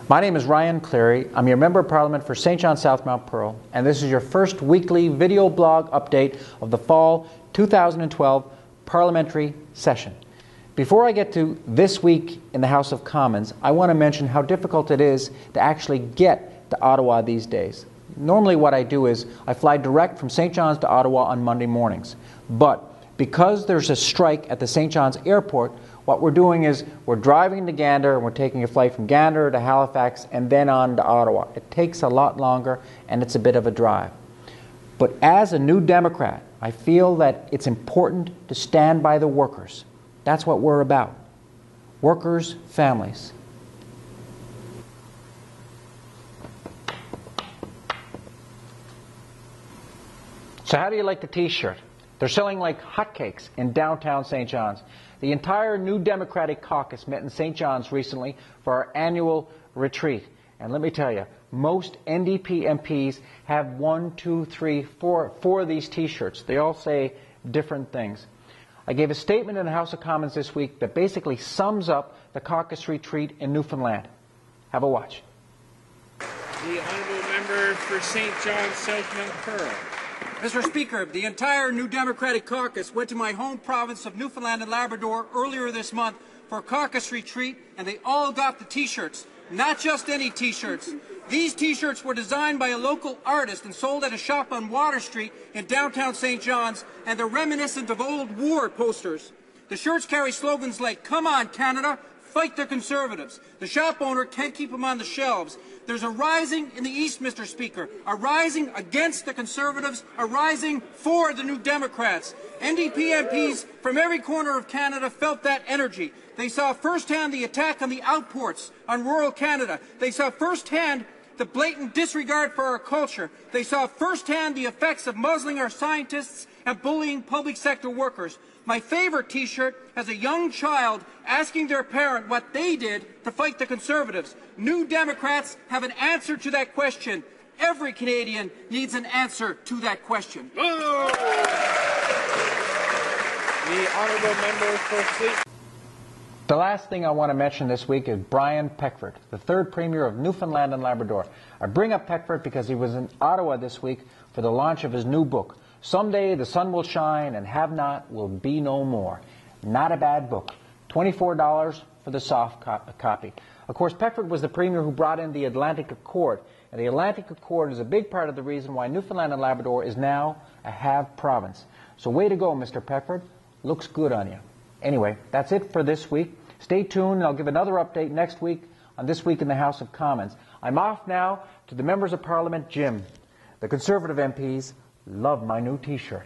My name is Ryan Cleary. I'm your Member of Parliament for St. John South Mount Pearl, and this is your first weekly video blog update of the fall 2012 parliamentary session. Before I get to this week in the House of Commons, I want to mention how difficult it is to actually get to Ottawa these days. Normally what I do is I fly direct from St. John's to Ottawa on Monday mornings, but because there's a strike at the St. John's airport, what we're doing is we're driving to Gander and we're taking a flight from Gander to Halifax and then on to Ottawa. It takes a lot longer and it's a bit of a drive. But as a New Democrat, I feel that it's important to stand by the workers. That's what we're about. Workers, families. So how do you like the T-shirt? They're selling like hotcakes in downtown St. John's. The entire New Democratic caucus met in St. John's recently for our annual retreat. And let me tell you, most NDP MPs have 1, 2, 3, 4 of these T-shirts. They all say different things. I gave a statement in the House of Commons this week that basically sums up the caucus retreat in Newfoundland. Have a watch. The honourable member for St. John South Mount Pearl. Mr. Speaker, the entire New Democratic caucus went to my home province of Newfoundland and Labrador earlier this month for a caucus retreat, and they all got the T-shirts. Not just any T-shirts. These T-shirts were designed by a local artist and sold at a shop on Water Street in downtown St. John's, and they're reminiscent of old war posters. The shirts carry slogans like, "Come on, Canada, fight the Conservatives." The shop owner can't keep them on the shelves. There's a rising in the East, Mr. Speaker, a rising against the Conservatives, a rising for the New Democrats. NDP MPs from every corner of Canada felt that energy. They saw firsthand the attack on the outports on rural Canada. They saw firsthand the blatant disregard for our culture. They saw firsthand the effects of muzzling our scientists and bullying public sector workers. My favorite T-shirt has a young child asking their parent what they did to fight the Conservatives. New Democrats have an answer to that question. Every Canadian needs an answer to that question. Oh! The honourable member for Fleet. The last thing I want to mention this week is Brian Peckford, the third Premier of Newfoundland and Labrador. I bring up Peckford because he was in Ottawa this week for the launch of his new book, Someday the Sun Will Shine and Have Not Will Be No More. Not a bad book. $24 for the soft copy. Of course, Peckford was the Premier who brought in the Atlantic Accord, and the Atlantic Accord is a big part of the reason why Newfoundland and Labrador is now a have province. So way to go, Mr. Peckford. Looks good on you. Anyway, that's it for this week. Stay tuned, and I'll give another update next week on This Week in the House of Commons. I'm off now to the Members of Parliament gym. The Conservative MPs love my new T-shirt.